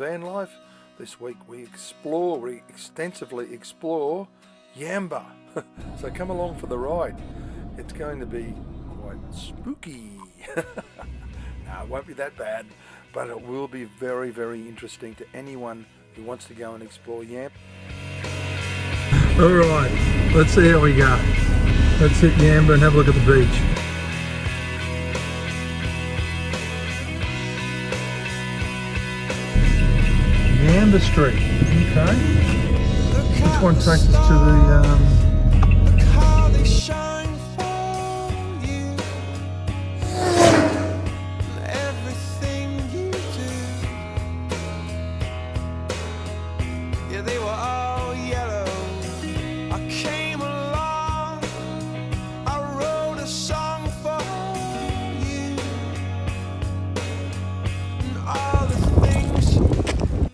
Vanlife. This week we extensively explore Yamba. So come along for the ride. It's going to be quite spooky. No, it won't be that bad, but it will be very, very interesting to anyone who wants to go and explore Yamba. Alright, let's see how we go. Let's hit Yamba and have a look at the beach. Yamba Street, okay. This one takes us to the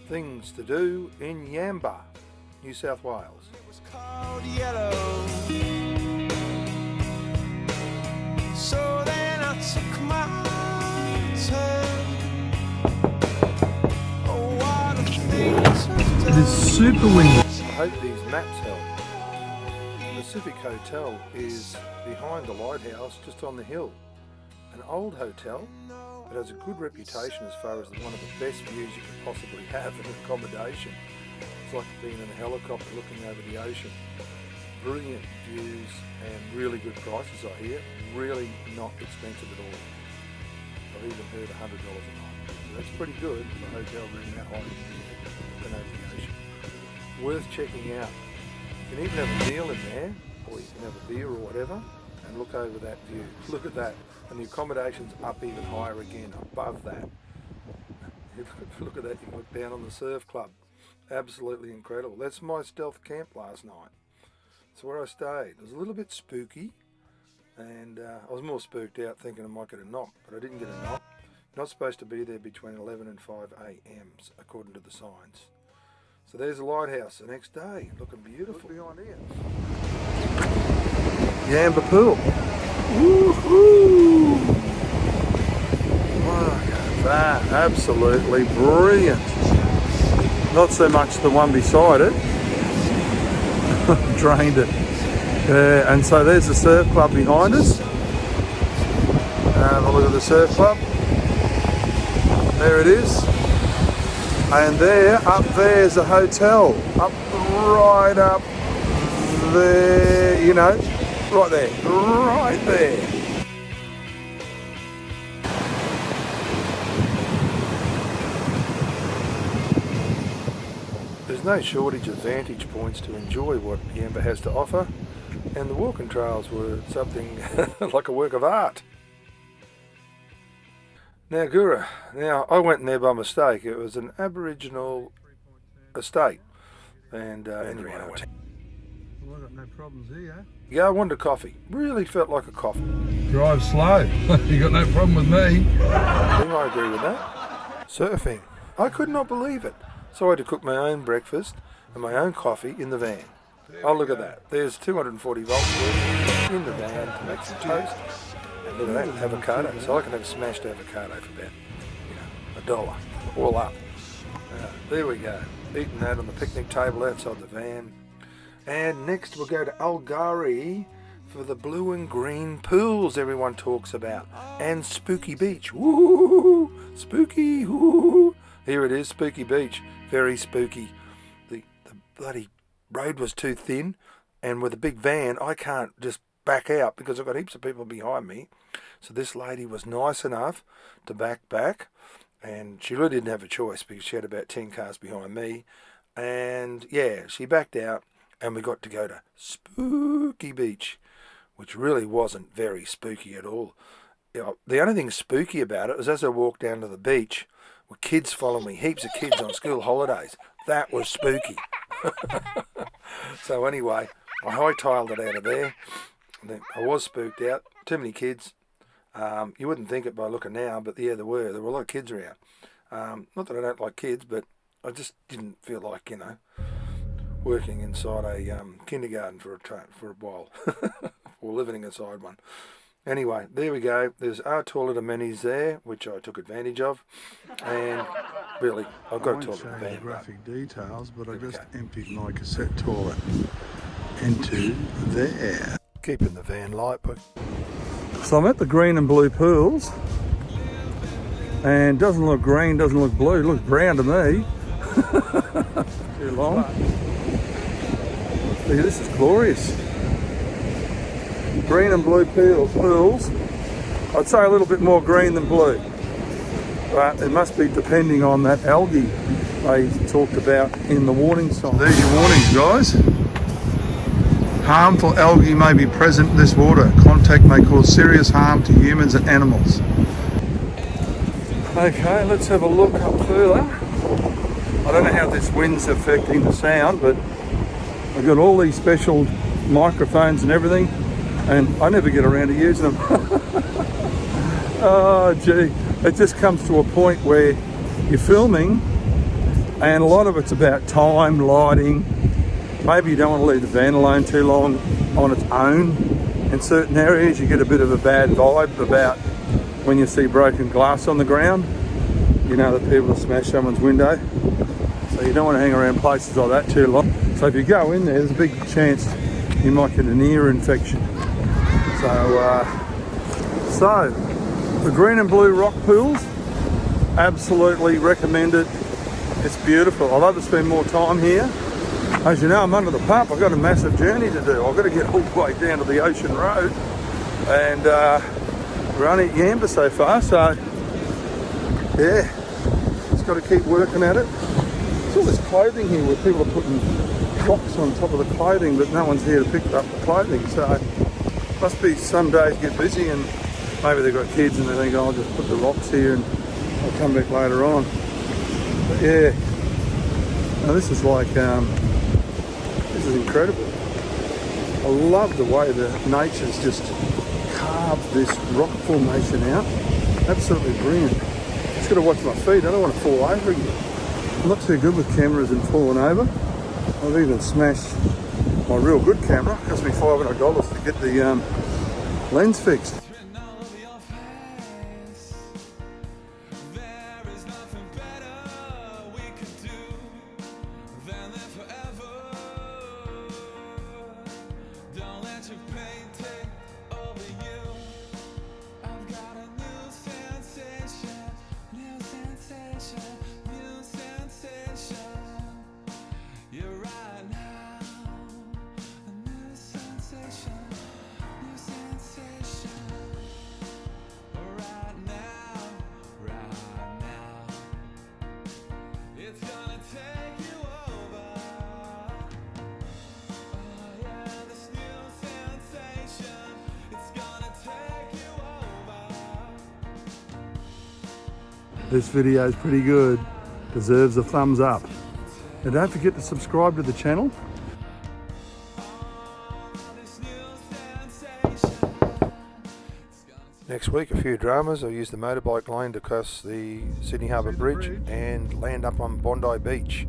things to do in Yamba, New South Wales. It was called yellow. So then I took my turn. Oh, what a thing to do. It is super windy. I hope these maps help. The Pacific Hotel is behind the lighthouse, just on the hill. An old hotel. It has a good reputation as far as one of the best views you can possibly have in accommodation. It's like being in a helicopter looking over the ocean. Brilliant views and really good prices, I hear. Really not expensive at all. I've even heard $100 a night. So that's pretty good for a hotel room that high looking over the ocean. Worth checking out. You can even have a meal in there, or you can have a beer or whatever, and look over that view. Look at that. And the accommodation's up even higher again, above that. Look at that, you can look down on the surf club. Absolutely incredible. That's my stealth camp last night. That's where I stayed. It was a little bit spooky, and I was more spooked out thinking I might get a knock, but I didn't get a knock. Not supposed to be there between 11 and 5 a.m. according to the signs. So there's the lighthouse the next day, looking beautiful. Look behind here. Yamba pool. Woohoo! Look at that, absolutely brilliant. Not so much the one beside it. Drained it. And so there's the surf club behind us. Have a look at the surf club. There it is. And there, up there's a hotel. Right up there, you know. Right there, right there. There's no shortage of vantage points to enjoy what Yamba has to offer, and the walking trails were something like a work of art. Now Gura, I went in there by mistake. It was an Aboriginal estate, and anyway, I went. Well, I've got no problems here. Yeah, I wanted a coffee. Really felt like a coffee. Drive slow. You got no problem with me. I agree with that. Surfing. I could not believe it. So I had to cook my own breakfast and my own coffee in the van. Oh, look at that. There's 240 volts in the van to make some toast. And look at that, avocado. So I can have a smashed avocado for about, $1, all up. There we go. Eating that on the picnic table outside the van. And next we'll go to Algari for the blue and green pools everyone talks about. And Spooky Beach. Woo! Spooky! Woo! Here it is, Spooky Beach. Very spooky. The bloody road was too thin, and with a big van I can't just back out because I've got heaps of people behind me. So this lady was nice enough to back, and she really didn't have a choice because she had about 10 cars behind me. And yeah, she backed out. And we got to go to Spooky Beach, which really wasn't very spooky at all. The only thing spooky about it was as I walked down to the beach, with kids following me, heaps of kids on school holidays. That was spooky. So anyway, I hightailed it out of there. I was spooked out. Too many kids. You wouldn't think it by looking now, but yeah, there were. There were a lot of kids around. Not that I don't like kids, but I just didn't feel like, working inside a kindergarten for a while, or living inside one. Anyway, there we go. There's our toilet amenities there, which I took advantage of. And really, I've got a toilet in the van. Graphic details, but I just emptied my cassette toilet into there. Keeping the van light, but... So I'm at the green and blue pools, and doesn't look green, doesn't look blue, it looks brown to me. Too long. See, this is glorious. Green and blue pools. I'd say a little bit more green than blue, but it must be depending on that algae they talked about in the warning sign. There's your warnings, guys. Harmful algae may be present in this water. Contact may cause serious harm to humans and animals. Okay, let's have a look up further. I don't know how this wind's affecting the sound, but I've got all these special microphones and everything, and I never get around to using them. Oh gee, it just comes to a point where you're filming and a lot of it's about time, lighting. Maybe you don't want to leave the van alone too long on its own. In certain areas you get a bit of a bad vibe about when you see broken glass on the ground. You know that people have smashed someone's window. So you don't want to hang around places like that too long. So if you go in there, there's a big chance you might get an ear infection. So the green and blue rock pools, absolutely recommend it. It's beautiful. I'd love to spend more time here. As you know, I'm under the pump. I've got a massive journey to do. I've got to get all the way down to the ocean road, and we're only at Yamba so far, so yeah, just got to keep working at it. There's all this clothing here where people are putting rocks on top of the clothing, but no one's here to pick up the clothing, so must be some days get busy and maybe they've got kids and they think, oh, I'll just put the rocks here and I'll come back later on. But yeah, now this is like, this is incredible. I love the way the nature's just carved this rock formation out. Absolutely brilliant. Just got to watch my feet, I don't want to fall over again. I'm not too good with cameras and falling over. I've even smashed my real good camera. It cost me $500 to get the lens fixed. This video is pretty good, deserves a thumbs up. And don't forget to subscribe to the channel. Next week, a few dramas. I'll use the motorbike lane to cross the Sydney Harbour Bridge and land up on Bondi Beach.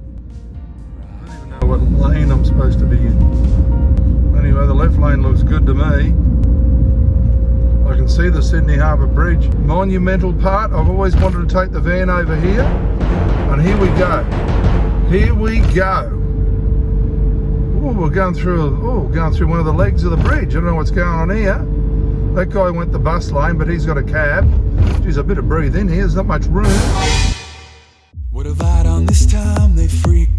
I don't even know what lane I'm supposed to be in. Anyway, the left lane looks good to me. I can see the Sydney Harbour Bridge. Monumental part. I've always wanted to take the van over here. And here we go. Here we go. Oh, we're going through one of the legs of the bridge. I don't know what's going on here. That guy went the bus lane, but he's got a cab. Geez, a bit of breathe in here. There's not much room. What have I done this time? They freak